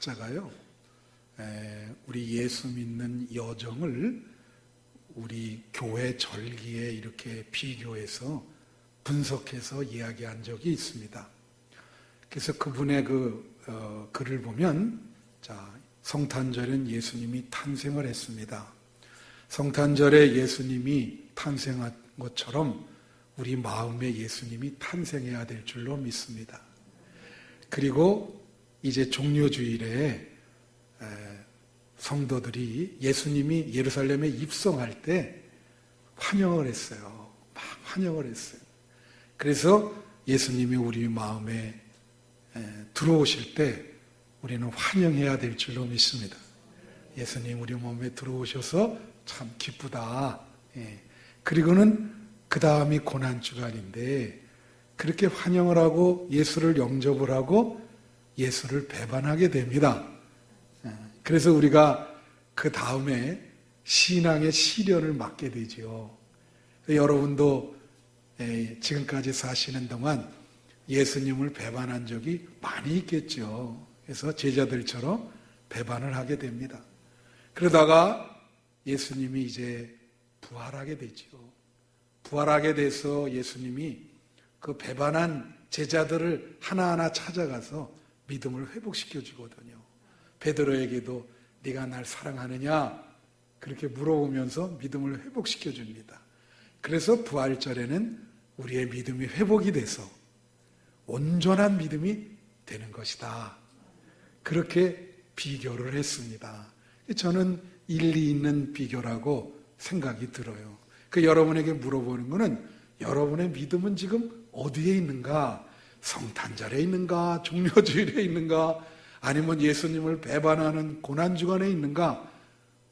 학자가요, 우리 예수 믿는 여정을 우리 교회 절기에 이렇게 비교해서 분석해서 이야기한 적이 있습니다. 그래서 그분의 글을 보면, 성탄절엔 예수님이 탄생을 했습니다. 성탄절에 예수님이 탄생한 것처럼 우리 마음에 예수님이 탄생해야 될 줄로 믿습니다. 그리고 이제 종료주일에 성도들이 예수님이 예루살렘에 입성할 때 환영을 했어요. 막 환영을 했어요. 그래서 예수님이 우리 마음에 들어오실 때 우리는 환영해야 될 줄로 믿습니다. 예수님 우리 몸에 들어오셔서 참 기쁘다. 그리고는 그 다음이 고난주간인데 그렇게 환영을 하고 예수를 영접을 하고 예수를 배반하게 됩니다. 그래서 우리가 그 다음에 신앙의 시련을 맞게 되지요. 여러분도 지금까지 사시는 동안 예수님을 배반한 적이 많이 있겠죠. 그래서 제자들처럼 배반을 하게 됩니다. 그러다가 예수님이 이제 부활하게 되죠. 부활하게 돼서 예수님이 그 배반한 제자들을 하나하나 찾아가서 믿음을 회복시켜 주거든요. 베드로에게도 네가 날 사랑하느냐? 그렇게 물어보면서 믿음을 회복시켜 줍니다. 그래서 부활절에는 우리의 믿음이 회복이 돼서 온전한 믿음이 되는 것이다. 그렇게 비교를 했습니다. 저는 일리 있는 비교라고 생각이 들어요. 여러분에게 물어보는 것은 여러분의 믿음은 지금 어디에 있는가? 성탄절에 있는가? 종료주일에 있는가? 아니면 예수님을 배반하는 고난주간에 있는가?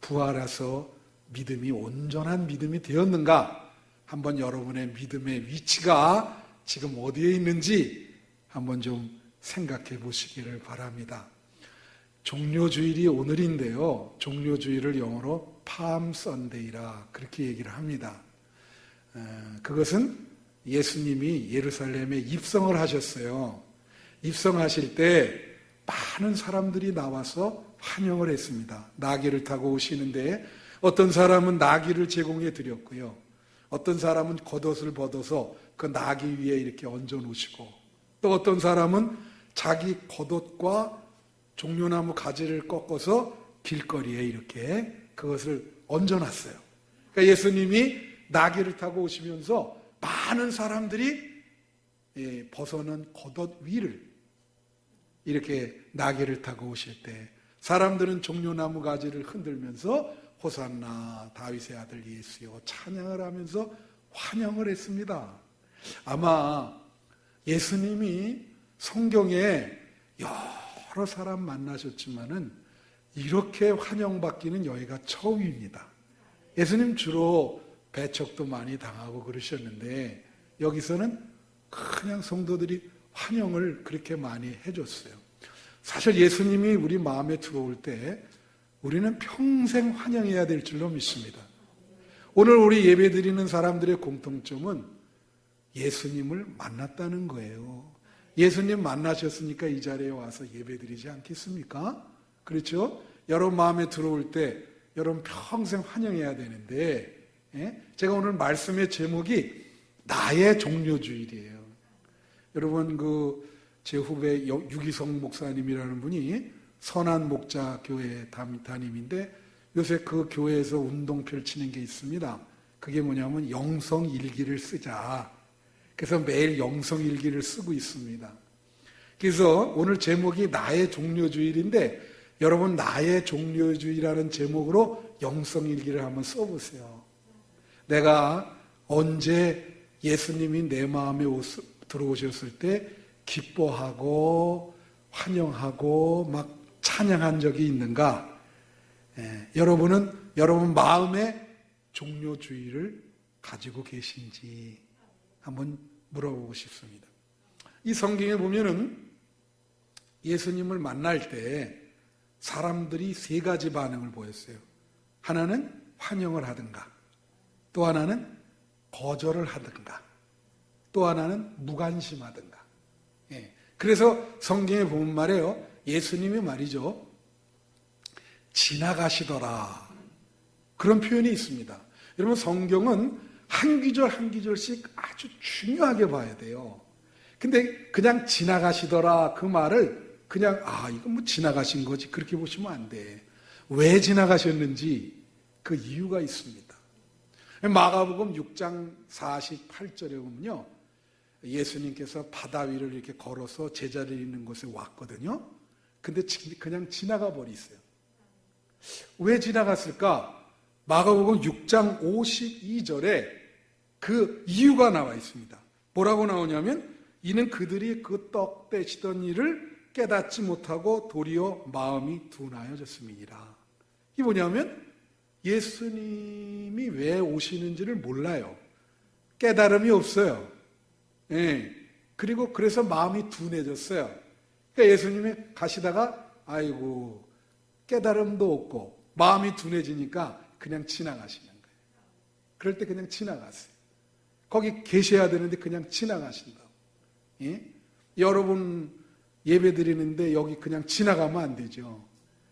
부활해서 믿음이 온전한 믿음이 되었는가? 한번 여러분의 믿음의 위치가 지금 어디에 있는지 한번 좀 생각해 보시기를 바랍니다. 종료주일이 오늘인데요. 종료주일을 영어로 팜 선데이라 그렇게 얘기를 합니다. 그것은 예수님이 예루살렘에 입성을 하셨어요. 입성하실 때 많은 사람들이 나와서 환영을 했습니다. 나귀를 타고 오시는데 어떤 사람은 나귀를 제공해 드렸고요. 어떤 사람은 겉옷을 벗어서 그 나귀 위에 이렇게 얹어 놓으시고, 또 어떤 사람은 자기 겉옷과 종려나무 가지를 꺾어서 길거리에 이렇게 그것을 얹어놨어요. 그러니까 예수님이 나귀를 타고 오시면서 많은 사람들이 벗어난 겉옷 위를 이렇게 나귀를 타고 오실 때 사람들은 종려나무 가지를 흔들면서 호산나 다윗의 아들 예수여 찬양을 하면서 환영을 했습니다. 아마 예수님이 성경에 여러 사람 만나셨지만은 이렇게 환영받기는 여기가 처음입니다. 예수님 주로 배척도 많이 당하고 그러셨는데 여기서는 그냥 성도들이 환영을 그렇게 많이 해줬어요. 사실 예수님이 우리 마음에 들어올 때 우리는 평생 환영해야 될 줄로 믿습니다. 오늘 우리 예배드리는 사람들의 공통점은 예수님을 만났다는 거예요. 예수님 만나셨으니까 이 자리에 와서 예배드리지 않겠습니까? 그렇죠? 여러분 마음에 들어올 때 여러분 평생 환영해야 되는데, 제가 오늘 말씀의 제목이 나의 종료주일이에요. 여러분 제 후배 유기성 목사님이라는 분이 선한 목자 교회 담임인데 요새 그 교회에서 운동 펼치는 게 있습니다. 그게 뭐냐면 영성일기를 쓰자. 그래서 매일 영성일기를 쓰고 있습니다. 그래서 오늘 제목이 나의 종료주일인데 여러분 나의 종료주일이라는 제목으로 영성일기를 한번 써보세요. 내가 언제 예수님이 내 마음에 들어오셨을 때 기뻐하고 환영하고 막 찬양한 적이 있는가? 여러분은 여러분 마음의 종료주의를 가지고 계신지 한번 물어보고 싶습니다. 이 성경에 보면은 예수님을 만날 때 사람들이 세 가지 반응을 보였어요. 하나는 환영을 하든가, 또 하나는 거절을 하든가, 또 하나는 무관심하든가. 그래서 성경에 보면 말이에요. 예수님이 말이죠, 지나가시더라, 그런 표현이 있습니다. 여러분, 성경은 한 구절 한 구절씩 아주 중요하게 봐야 돼요. 근데 그냥 지나가시더라 그 말을 그냥 이건 뭐 지나가신 거지 그렇게 보시면 안 돼. 왜 지나가셨는지 그 이유가 있습니다. 마가복음 6장 48절에 보면요, 예수님께서 바다 위를 이렇게 걸어서 제자들이 있는 곳에 왔거든요. 근데 그냥 지나가 버리세요. 왜 지나갔을까? 마가복음 6장 52절에 그 이유가 나와 있습니다. 뭐라고 나오냐면, 이는 그들이 그 떡 떼시던 일을 깨닫지 못하고 도리어 마음이 둔하여졌음이니라. 이게 뭐냐면 예수님이 왜 오시는지를 몰라요. 깨달음이 없어요. 예. 그리고 그래서 마음이 둔해졌어요. 그러니까 예수님이 가시다가 아이고 깨달음도 없고 마음이 둔해지니까 그냥 지나가시는 거예요. 그럴 때 그냥 지나가세요. 거기 계셔야 되는데 그냥 지나가신다고. 예? 여러분 예배 드리는데 여기 그냥 지나가면 안 되죠.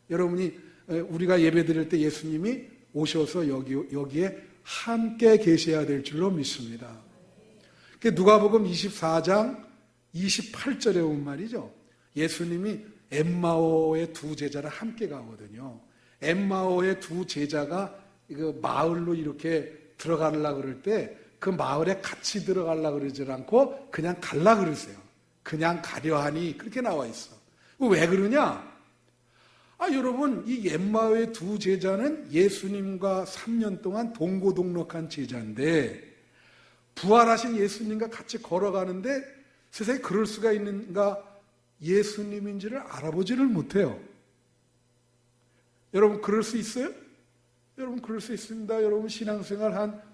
여러분이 우리가 예배 드릴 때 예수님이 오셔서 여기에 함께 계셔야 될 줄로 믿습니다. 누가복음 24장 28절에 온 말이죠. 예수님이 엠마오의 두 제자를 함께 가거든요. 엠마오의 두 제자가 그 마을로 이렇게 들어가려고 그럴 때 그 마을에 같이 들어가려고 그러지 않고 그냥 가려고 그러세요. 그냥 가려 하니 그렇게 나와 있어. 왜 그러냐? 여러분, 이 엠마오의 두 제자는 예수님과 3년 동안 동고동락한 제자인데 부활하신 예수님과 같이 걸어가는데 세상에 그럴 수가 있는가? 예수님인지를 알아보지를 못해요. 여러분 그럴 수 있어요? 여러분 그럴 수 있습니다. 여러분 신앙생활 한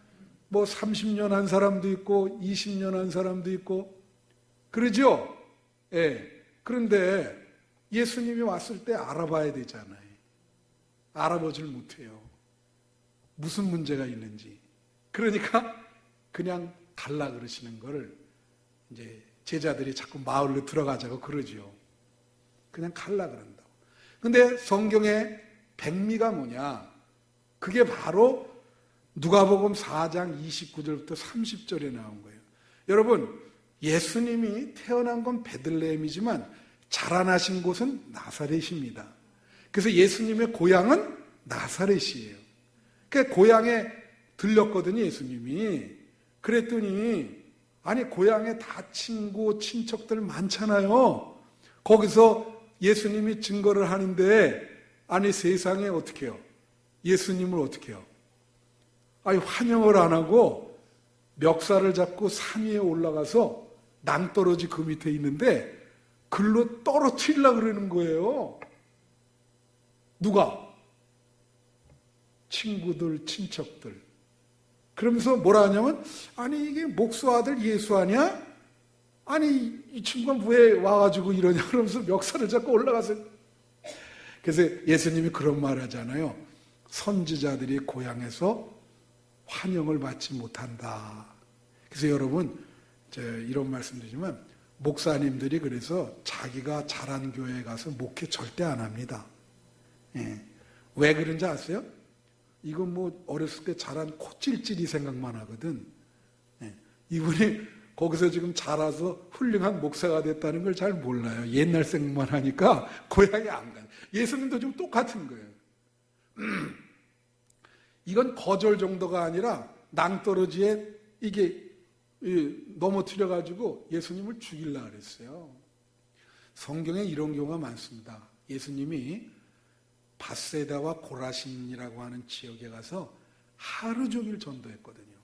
30년 한 사람도 있고 20년 한 사람도 있고 그러죠? 예. 그런데 예수님이 왔을 때 알아봐야 되잖아요. 알아보질 못해요. 무슨 문제가 있는지. 그러니까 그냥 달라 그러시는 거를 이제 제자들이 자꾸 마을로 들어가자고 그러죠. 그냥 갈라 그런다고. 근데 성경의 백미가 뭐냐? 그게 바로 누가복음 4장 29절부터 30절에 나온 거예요. 여러분, 예수님이 태어난 건 베들레헴이지만 자라나신 곳은 나사렛입니다. 그래서 예수님의 고향은 나사렛이에요. 그 고향에 들렸거든요, 예수님이. 그랬더니 아니 고향에 다 친구 친척들 많잖아요. 거기서 예수님이 증거를 하는데 아니 세상에 어떻게 해요? 예수님을 어떻게 해요? 아니 환영을 안 하고 멱살을 잡고 산 위에 올라가서 낭떠러지 그 밑에 있는데 글로 떨어뜨리려고 그러는 거예요. 누가? 친구들, 친척들. 그러면서 뭐라 하냐면 아니 이게 목수 아들 예수 아니야? 아니 이 친구가 왜 와가지고 이러냐 그러면서 멱살을 잡고 올라가서 그래서 예수님이 그런 말 하잖아요. 선지자들이 고향에서 환영을 받지 못한다. 그래서 여러분 이런 말씀 드리지만 목사님들이 그래서 자기가 자란 교회에 가서 목회 절대 안 합니다. 예. 왜 그런지 아세요? 이건 뭐 어렸을 때 자란 코찔찔이 생각만 하거든. 예. 이분이 거기서 지금 자라서 훌륭한 목사가 됐다는 걸 잘 몰라요. 옛날 생각만 하니까 고향에 안 가요. 예수님도 좀 똑같은 거예요. 이건 거절 정도가 아니라 낭떠러지에 이게 넘어뜨려가지고 예수님을 죽이려고 그랬어요. 성경에 이런 경우가 많습니다. 예수님이 밧세다와 고라신이라고 하는 지역에 가서 하루 종일 전도했거든요.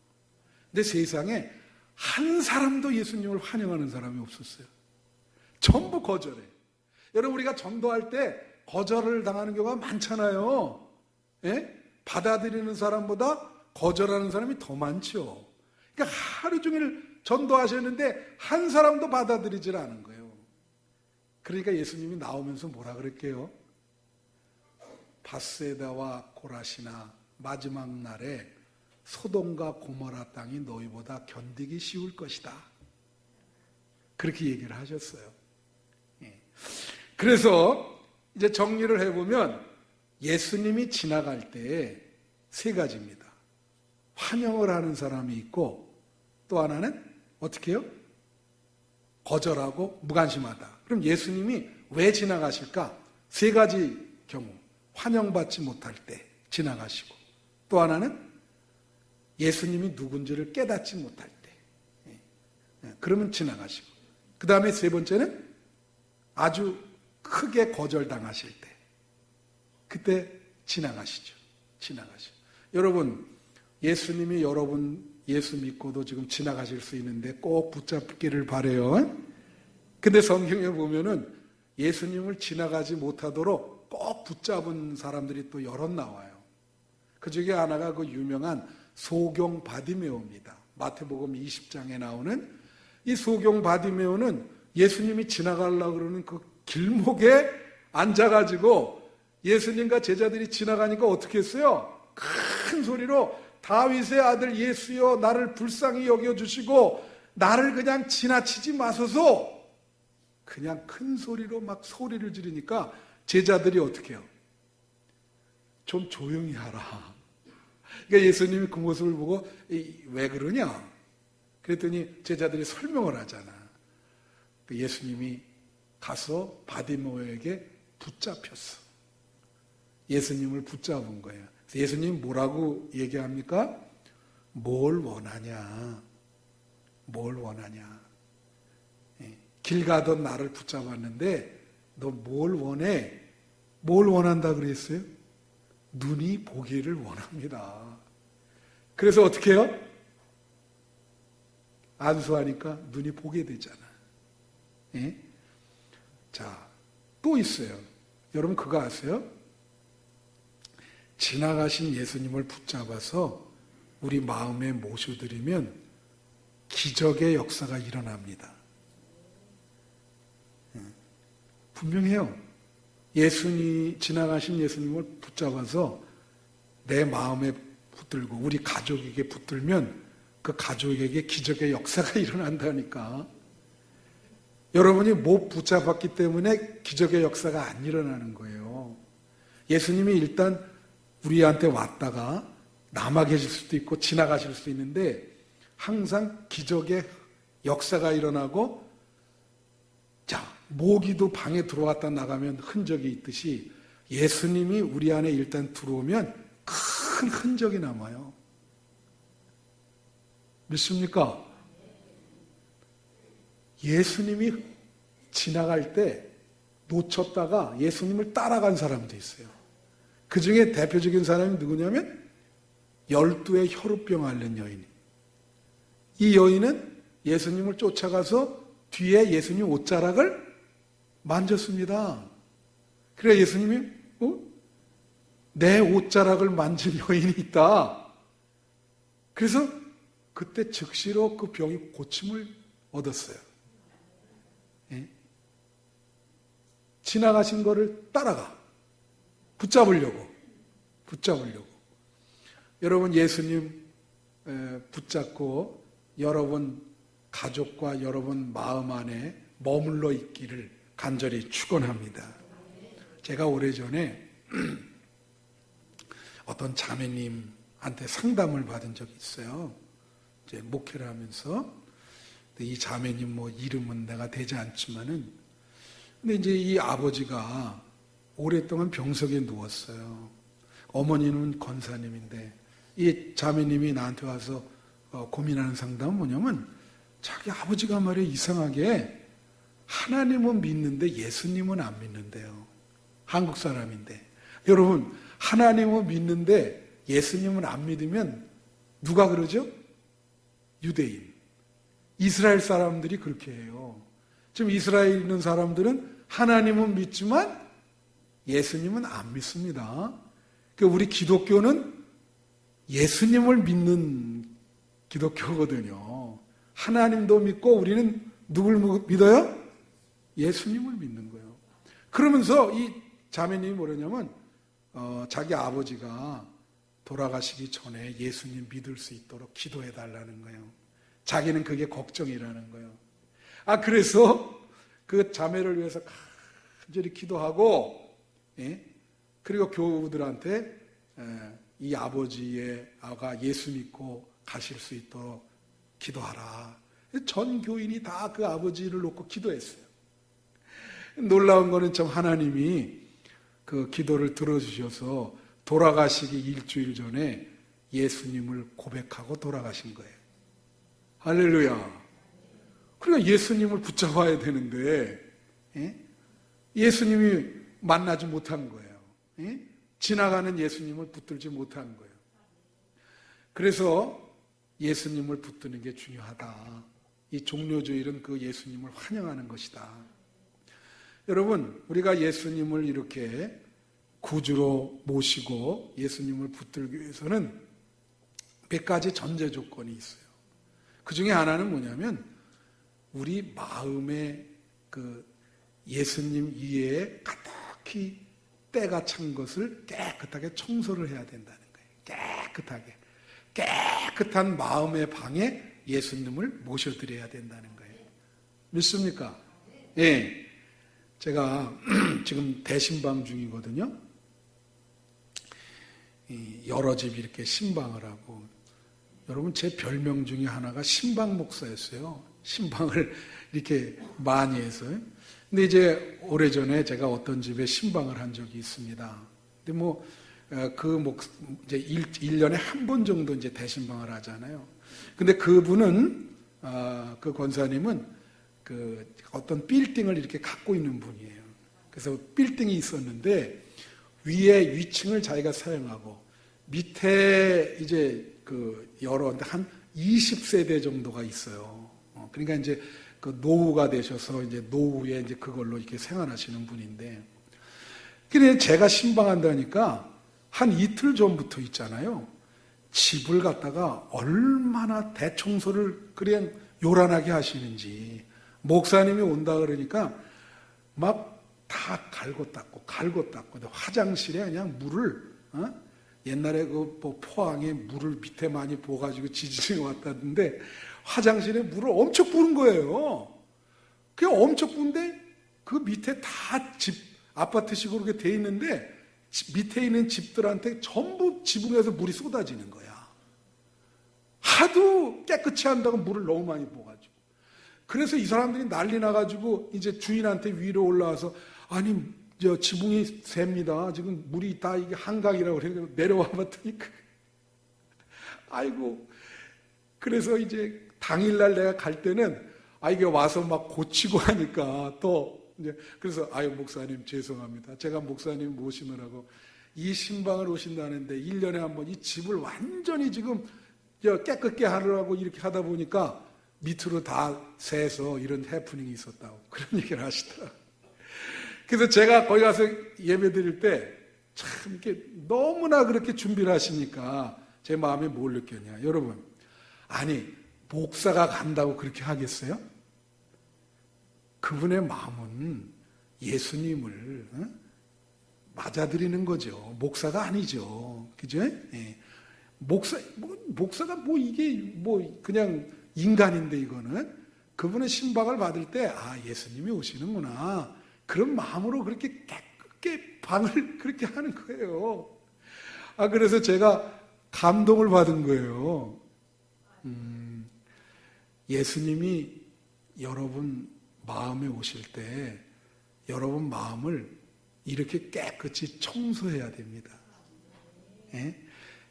근데 세상에 한 사람도 예수님을 환영하는 사람이 없었어요. 전부 거절해. 여러분 우리가 전도할 때 거절을 당하는 경우가 많잖아요. 예? 받아들이는 사람보다 거절하는 사람이 더 많죠. 그러니까 하루 종일 전도하셨는데 한 사람도 받아들이질 않은 거예요. 그러니까 예수님이 나오면서 뭐라 그랬게요? 밧세다와 고라시나 마지막 날에 소돔과 고모라 땅이 너희보다 견디기 쉬울 것이다. 그렇게 얘기를 하셨어요. 예. 그래서 이제 정리를 해보면 예수님이 지나갈 때 세 가지입니다. 환영을 하는 사람이 있고 또 하나는 어떻게 해요? 거절하고 무관심하다. 그럼 예수님이 왜 지나가실까? 세 가지 경우. 환영받지 못할 때 지나가시고 또 하나는 예수님이 누군지를 깨닫지 못할 때 그러면 지나가시고 그 다음에 세 번째는 아주 크게 거절당하실 때 그때 지나가시죠. 여러분 예수님이 여러분 예수 믿고도 지금 지나가실 수 있는데 꼭 붙잡기를 바라요. 근데 성경에 보면은 예수님을 지나가지 못하도록 꼭 붙잡은 사람들이 또 여럿 나와요. 그 중에 하나가 그 유명한 소경 바디메오입니다. 마태복음 20장에 나오는 이 소경 바디메오는 예수님이 지나가려고 그러는 그 길목에 앉아가지고 예수님과 제자들이 지나가니까 어떻게 했어요? 큰 소리로 다윗의 아들 예수여 나를 불쌍히 여겨주시고 나를 그냥 지나치지 마소서 그냥 큰 소리로 막 소리를 지르니까 제자들이 어떻게 해요? 좀 조용히 하라. 그러니까 예수님이 그 모습을 보고 왜 그러냐? 그랬더니 제자들이 설명을 하잖아. 예수님이 가서 바디메오에게 붙잡혔어. 예수님을 붙잡은 거예요. 예수님이 뭐라고 얘기합니까? 뭘 원하냐? 길 가던 나를 붙잡았는데 너 뭘 원해? 뭘 원한다 그랬어요? 눈이 보기를 원합니다. 그래서 어떻게 해요? 안수하니까 눈이 보게 되잖아. 예? 자, 또 있어요. 여러분 그거 아세요? 지나가신 예수님을 붙잡아서 우리 마음에 모셔드리면 기적의 역사가 일어납니다. 분명해요. 지나가신 예수님을 붙잡아서 내 마음에 붙들고 우리 가족에게 붙들면 그 가족에게 기적의 역사가 일어난다니까. 여러분이 못 붙잡았기 때문에 기적의 역사가 안 일어나는 거예요. 예수님이 일단 우리한테 왔다가 남아 계실 수도 있고 지나가실 수 있는데 항상 기적의 역사가 일어나고 자, 모기도 방에 들어왔다 나가면 흔적이 있듯이 예수님이 우리 안에 일단 들어오면 큰 흔적이 남아요. 믿습니까? 예수님이 지나갈 때 놓쳤다가 예수님을 따라간 사람도 있어요. 그 중에 대표적인 사람이 누구냐면 12의 혈우병 앓는 여인. 이 여인은 예수님을 쫓아가서 뒤에 예수님 옷자락을 만졌습니다. 그래 예수님이 내 옷자락을 만진 여인이 있다. 그래서 그때 즉시로 그 병이 고침을 얻었어요. 예? 지나가신 거를 따라가. 붙잡으려고. 여러분 예수님 붙잡고 여러분 가족과 여러분 마음 안에 머물러 있기를 간절히 축원합니다. 제가 오래전에 어떤 자매님한테 상담을 받은 적이 있어요. 이제 목회를 하면서 이 자매님 이름은 내가 대지 않지만은 근데 이제 이 아버지가 오랫동안 병석에 누웠어요. 어머니는 권사님인데 이 자매님이 나한테 와서 고민하는 상담은 뭐냐면 자기 아버지가 말이야 이상하게 하나님은 믿는데 예수님은 안 믿는데요. 한국 사람인데 여러분 하나님은 믿는데 예수님은 안 믿으면 누가 그러죠? 유대인. 이스라엘 사람들이 그렇게 해요. 지금 이스라엘에 있는 사람들은 하나님은 믿지만 예수님은 안 믿습니다. 그러니까 우리 기독교는 예수님을 믿는 기독교거든요. 하나님도 믿고 우리는 누굴 믿어요? 예수님을 믿는 거예요. 그러면서 이 자매님이 뭐냐면 자기 아버지가 돌아가시기 전에 예수님 믿을 수 있도록 기도해 달라는 거예요. 자기는 그게 걱정이라는 거예요. 그래서 그 자매를 위해서 간절히 기도하고, 예? 그리고 교우들한테 이 아버지가 예수 믿고 가실 수 있도록 기도하라. 전 교인이 다 그 아버지를 놓고 기도했어요. 놀라운 거는 참 하나님이 그 기도를 들어주셔서 돌아가시기 일주일 전에 예수님을 고백하고 돌아가신 거예요. 할렐루야. 그러니까 예수님을 붙잡아야 되는데, 예? 예수님이 만나지 못한 거예요. 예? 지나가는 예수님을 붙들지 못한 거예요. 그래서 예수님을 붙드는 게 중요하다. 이 종료주일은 그 예수님을 환영하는 것이다. 여러분, 우리가 예수님을 이렇게 구주로 모시고 예수님을 붙들기 위해서는 몇 가지 전제 조건이 있어요. 그 중에 하나는 뭐냐면 우리 마음에 그 예수님 이외에 가득히 때가 찬 것을 깨끗하게 청소를 해야 된다는 거예요. 깨끗한 마음의 방에 예수님을 모셔드려야 된다는 거예요. 믿습니까? 예. 제가 지금 대신방 중이거든요. 여러 집이 이렇게 신방을 하고, 여러분 제 별명 중에 하나가 신방 목사였어요. 신방을 이렇게 많이 해서요. 근데 이제 오래전에 제가 어떤 집에 신방을 한 적이 있습니다. 근데 이제 1년에 한 번 정도 이제 대신방을 하잖아요. 근데 그분은, 그 권사님은 그 어떤 빌딩을 이렇게 갖고 있는 분이에요. 그래서 빌딩이 있었는데 위에 위층을 자기가 사용하고 밑에 이제 그 여러 한 20세대 정도가 있어요. 그러니까 이제 그 노후가 되셔서 이제 노후에 이제 그걸로 이렇게 생활하시는 분인데, 그래 제가 신방한다니까 한 이틀 전부터 있잖아요. 집을 갖다가 얼마나 대청소를 그냥 요란하게 하시는지. 목사님이 온다 그러니까 막 다 갈고 닦고 화장실에 그냥 물을, 옛날에 그 포항에 물을 밑에 많이 부어가지고 지진이 왔다던데 화장실에 물을 엄청 부은 거예요. 그게 엄청 부은데 그 밑에 다 아파트식으로 이렇게 돼 있는데 밑에 있는 집들한테 전부 지붕에서 물이 쏟아지는 거야. 하도 깨끗이 한다고 물을 너무 많이 부어가지고. 그래서 이 사람들이 난리 나가지고 이제 주인한테 위로 올라와서, 아니 저 지붕이 셉니다. 지금 물이 다 이게 한강이라고 그래서 내려와 봤더니 아이고. 그래서 이제 당일날 내가 갈 때는 이게 와서 막 고치고 하니까 또 이제 그래서 목사님 죄송합니다. 제가 목사님 모시느라고 이 신방을 오신다는데 1년에 한 번 이 집을 완전히 지금 깨끗게 하려고 이렇게 하다 보니까 밑으로 다 새서 이런 해프닝이 있었다고 그런 얘기를 하시더라고요. 그래서 제가 거기 가서 예배 드릴 때 참 이렇게 너무나 그렇게 준비를 하시니까 제 마음에 뭘 느꼈냐. 여러분, 아니 목사가 간다고 그렇게 하겠어요? 그분의 마음은 예수님을 맞아들이는 거죠. 목사가 아니죠. 그죠? 예. 목사가 이게 그냥 인간인데 이거는 그분의 신방을 받을 때 예수님이 오시는구나. 그런 마음으로 그렇게 깨끗게 방을 그렇게 하는 거예요. 그래서 제가 감동을 받은 거예요. 예수님이 여러분 마음에 오실 때 여러분 마음을 이렇게 깨끗이 청소해야 됩니다. 예?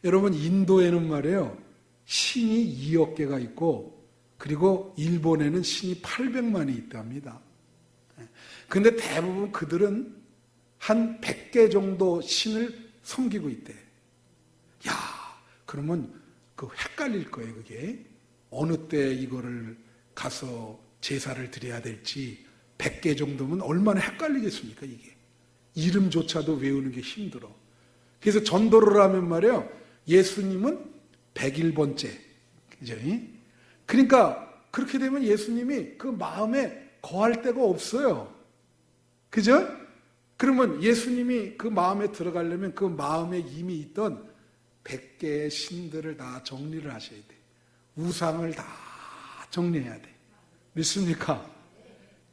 여러분 인도에는 말이에요. 신이 2억 개가 있고 그리고 일본에는 신이 800만이 있답니다. 근데 대부분 그들은 한 100개 정도 신을 섬기고 있대. 야, 그러면 헷갈릴 거예요, 그게. 어느 때 이거를 가서 제사를 드려야 될지 100개 정도면 얼마나 헷갈리겠습니까, 이게. 이름조차도 외우는 게 힘들어. 그래서 전도를 하면 말이에요. 예수님은 101번째. 그죠? 그러니까 그렇게 되면 예수님이 그 마음에 거할 데가 없어요. 그죠? 그러면 예수님이 그 마음에 들어가려면 그 마음에 이미 있던 100개의 신들을 다 정리를 하셔야 돼. 우상을 다 정리해야 돼. 믿습니까?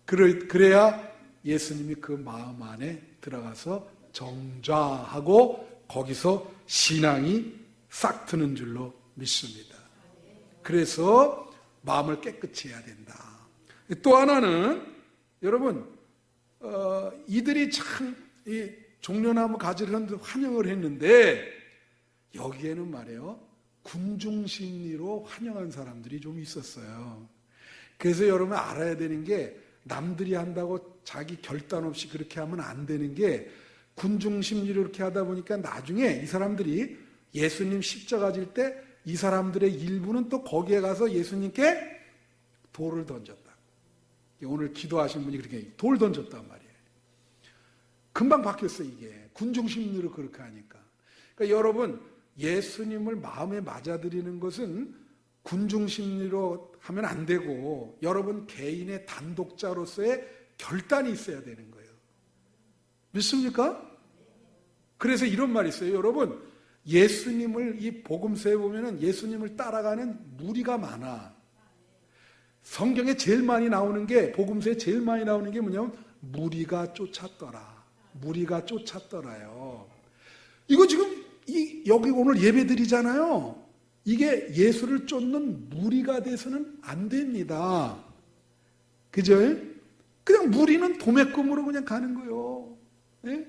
그래야 예수님이 그 마음 안에 들어가서 정좌하고 거기서 신앙이 싹 트는 줄로 믿습니다. 그래서 마음을 깨끗이 해야 된다. 또 하나는 여러분 이들이 참 이 종려나무 가지를 환영을 했는데 여기에는 말이에요 군중심리로 환영한 사람들이 좀 있었어요. 그래서 여러분 알아야 되는 게 남들이 한다고 자기 결단 없이 그렇게 하면 안 되는 게 군중심리로 이렇게 하다 보니까 나중에 이 사람들이 예수님 십자가 질 때 이 사람들의 일부는 또 거기에 가서 예수님께 돌을 던졌다. 오늘 기도하신 분이 그렇게 돌 던졌단 말이에요. 금방 바뀌었어 이게. 군중심리로 그렇게 하니까. 그러니까 여러분 예수님을 마음에 맞아들이는 것은 군중심리로 하면 안 되고 여러분 개인의 단독자로서의 결단이 있어야 되는 거예요. 믿습니까? 그래서 이런 말이 있어요. 여러분 예수님을 이 복음서에 보면은 예수님을 따라가는 무리가 많아. 성경에 제일 많이 나오는 게 복음서에 제일 많이 나오는 게 뭐냐면 무리가 쫓았더라. 무리가 쫓았더라요. 이거 지금 여기 오늘 예배 드리잖아요. 이게 예수를 쫓는 무리가 돼서는 안 됩니다. 그죠? 그냥 무리는 도매금으로 그냥 가는 거예요. 예?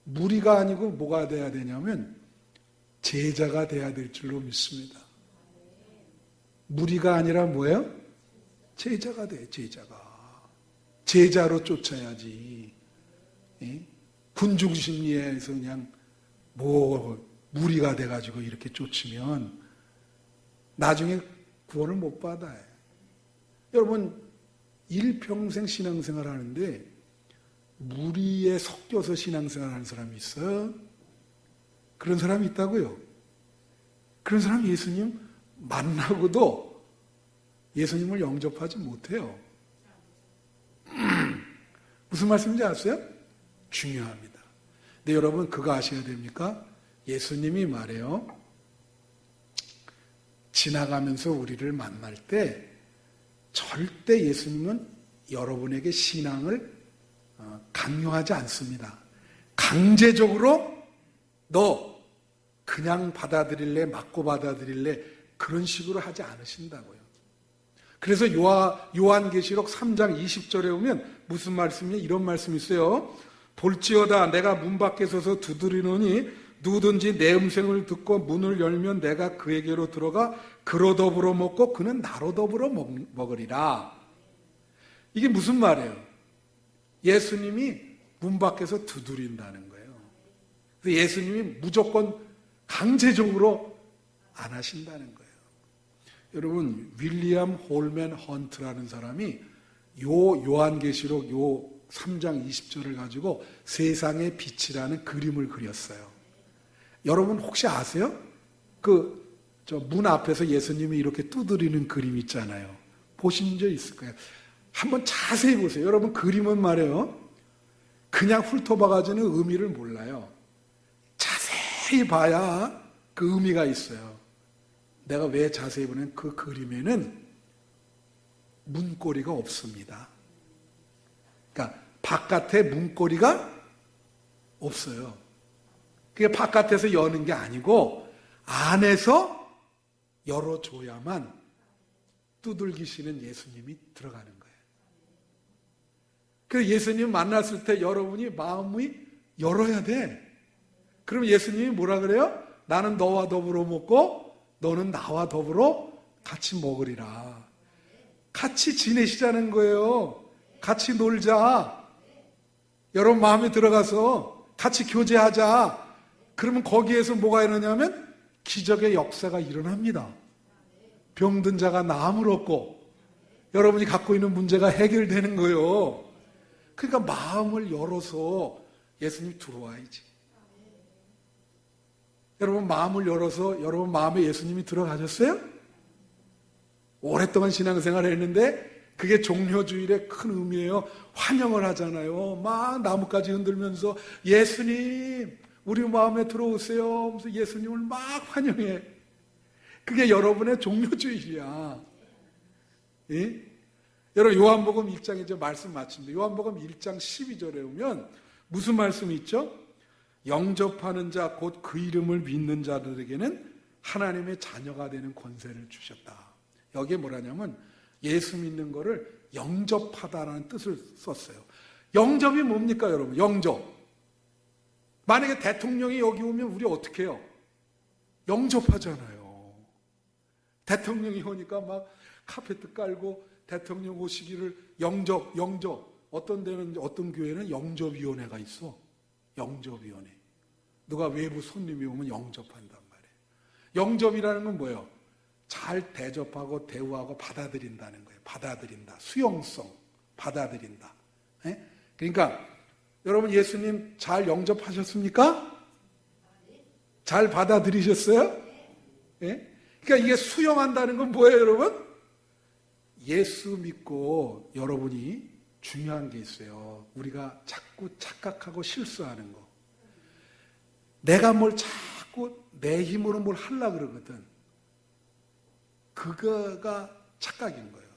무리가 아니고 뭐가 돼야 되냐면 제자가 돼야 될 줄로 믿습니다. 무리가 아니라 뭐예요? 제자가 돼, 제자가. 제자로 쫓아야지. 예? 군중심리에서 그냥 무리가 돼가지고 이렇게 쫓으면 나중에 구원을 못 받아요. 여러분 일평생 신앙생활 하는데 무리에 섞여서 신앙생활 하는 사람이 있어요? 그런 사람이 있다고요? 그런 사람 예수님 만나고도 예수님을 영접하지 못해요. 무슨 말씀인지 아세요? 중요합니다. 근데 여러분 그거 아셔야 됩니까? 예수님이 말해요. 지나가면서 우리를 만날 때 절대 예수님은 여러분에게 신앙을 강요하지 않습니다. 강제적으로 너 그냥 받아들일래, 맞고 받아들일래 그런 식으로 하지 않으신다고요. 그래서 요한계시록 3장 20절에 보면 무슨 말씀이냐? 이런 말씀이 있어요. 볼지어다 내가 문 밖에 서서 두드리노니 누구든지 내 음성을 듣고 문을 열면 내가 그에게로 들어가 그로 더불어 먹고 그는 나로 더불어 먹으리라. 이게 무슨 말이에요? 예수님이 문 밖에서 두드린다는 거예요. 그래서 예수님이 무조건 강제적으로 안 하신다는 거예요. 여러분 윌리엄 홀맨 헌트라는 사람이 요한계시록 요 3장 20절을 가지고 세상의 빛이라는 그림을 그렸어요. 여러분 혹시 아세요? 저 문 앞에서 예수님이 이렇게 두드리는 그림 있잖아요. 보신 적 있을 거예요. 한번 자세히 보세요. 여러분 그림은 말이에요. 그냥 훑어봐가지고는 의미를 몰라요. 자세히 봐야 그 의미가 있어요. 내가 왜 자세히 보면 그 그림에는 문고리가 없습니다. 그러니까 바깥에 문고리가 없어요. 그게 바깥에서 여는 게 아니고 안에서 열어줘야만 두들기시는 예수님이 들어가는 거예요. 그래서 예수님 만났을 때 여러분이 마음이 열어야 돼. 그럼 예수님이 뭐라 그래요? 나는 너와 더불어 먹고 너는 나와 더불어 같이 먹으리라. 같이 지내시자는 거예요. 같이 놀자. 여러분 마음에 들어가서 같이 교제하자. 그러면 거기에서 뭐가 일어나냐면 기적의 역사가 일어납니다. 병든 자가 나음을 얻고 여러분이 갖고 있는 문제가 해결되는 거예요. 그러니까 마음을 열어서 예수님이 들어와야지. 여러분 마음을 열어서 여러분 마음에 예수님이 들어가셨어요? 오랫동안 신앙생활을 했는데 그게 종료주일의 큰 의미예요. 환영을 하잖아요. 막 나뭇가지 흔들면서 예수님 우리 마음에 들어오세요 하면서 예수님을 막 환영해. 그게 여러분의 종료주일이야. 예? 여러분 요한복음 1장에 이제 말씀 마칩니다. 요한복음 1장 12절에 오면 무슨 말씀이 있죠? 영접하는 자 곧 그 이름을 믿는 자들에게는 하나님의 자녀가 되는 권세를 주셨다. 여기에 뭐라냐면 예수 믿는 거를 영접하다라는 뜻을 썼어요. 영접이 뭡니까 여러분? 영접. 만약에 대통령이 여기 오면 우리 어떻게 해요? 영접하잖아요. 대통령이 오니까 막 카페트 깔고 대통령 오시기를 영접. 어떤 데는, 어떤 교회는 영접위원회가 있어. 영접위원회. 누가 외부 손님이 오면 영접한단 말이에요. 영접이라는 건 뭐예요? 잘 대접하고 대우하고 받아들인다는 거예요. 받아들인다. 수용성. 받아들인다. 예? 그러니까 여러분 예수님 잘 영접하셨습니까? 잘 받아들이셨어요? 예? 그러니까 이게 수용한다는 건 뭐예요 여러분? 예수 믿고 여러분이 중요한 게 있어요. 우리가 자꾸 착각하고 실수하는 거. 내가 뭘 자꾸 내 힘으로 뭘 하려고 그러거든. 그거가 착각인 거예요.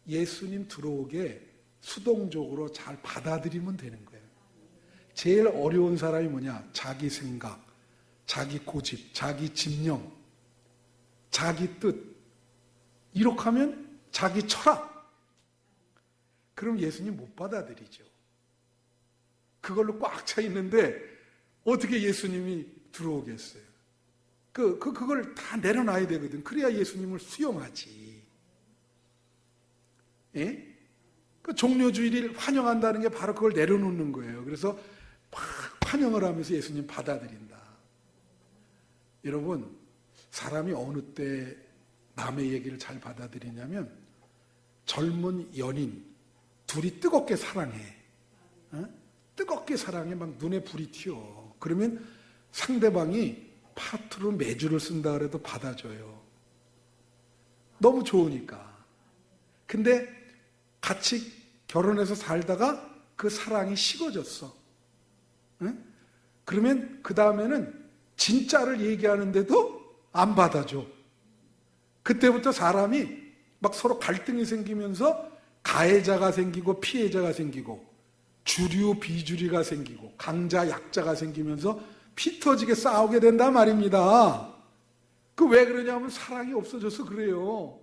예수님 들어오게 수동적으로 잘 받아들이면 되는 거예요. 제일 어려운 사람이 뭐냐? 자기 생각, 자기 고집, 자기 집념, 자기 뜻. 이렇게 하면 자기 철학. 그럼 예수님 못 받아들이죠. 그걸로 꽉 차 있는데 어떻게 예수님이 들어오겠어요? 그걸 다 내려놔야 되거든. 그래야 예수님을 수용하지. 예? 그 종료주의를 환영한다는 게 바로 그걸 내려놓는 거예요. 그래서 막 환영을 하면서 예수님 받아들인다. 여러분, 사람이 어느 때 남의 얘기를 잘 받아들이냐면 젊은 연인 둘이 뜨겁게 사랑해. 어? 뜨겁게 사랑해. 막 눈에 불이 튀어. 그러면 상대방이 파트로 매주를 쓴다 그래도 받아줘요. 너무 좋으니까. 근데 같이 결혼해서 살다가 그 사랑이 식어졌어. 응? 그러면 그 다음에는 진짜를 얘기하는데도 안 받아줘. 그때부터 사람이 막 서로 갈등이 생기면서 가해자가 생기고 피해자가 생기고 주류 비주류가 생기고 강자 약자가 생기면서 피 터지게 싸우게 된단 말입니다. 그 왜 그러냐면 사랑이 없어져서 그래요.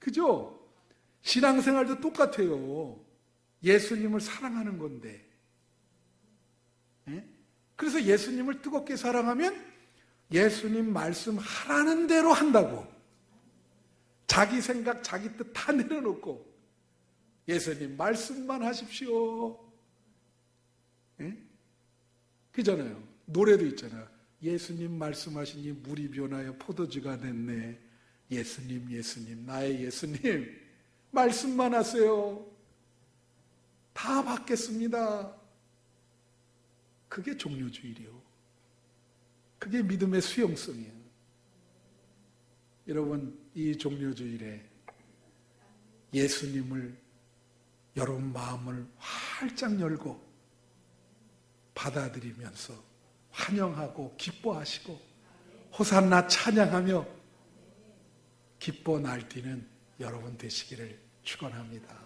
그죠? 신앙생활도 똑같아요. 예수님을 사랑하는 건데. 예? 그래서 예수님을 뜨겁게 사랑하면 예수님 말씀 하라는 대로 한다고. 자기 생각, 자기 뜻 다 내려놓고 예수님 말씀만 하십시오. 예? 그잖아요. 노래도 있잖아요. 예수님 말씀하시니 물이 변하여 포도주가 됐네. 예수님, 예수님, 나의 예수님 말씀만 하세요. 다 받겠습니다. 그게 종료주의요. 그게 믿음의 수용성이에요. 여러분, 이 종료주일에 예수님을 여러분 마음을 활짝 열고 받아들이면서 환영하고 기뻐하시고 호산나 찬양하며 기뻐 날뛰는 여러분 되시기를 축원합니다.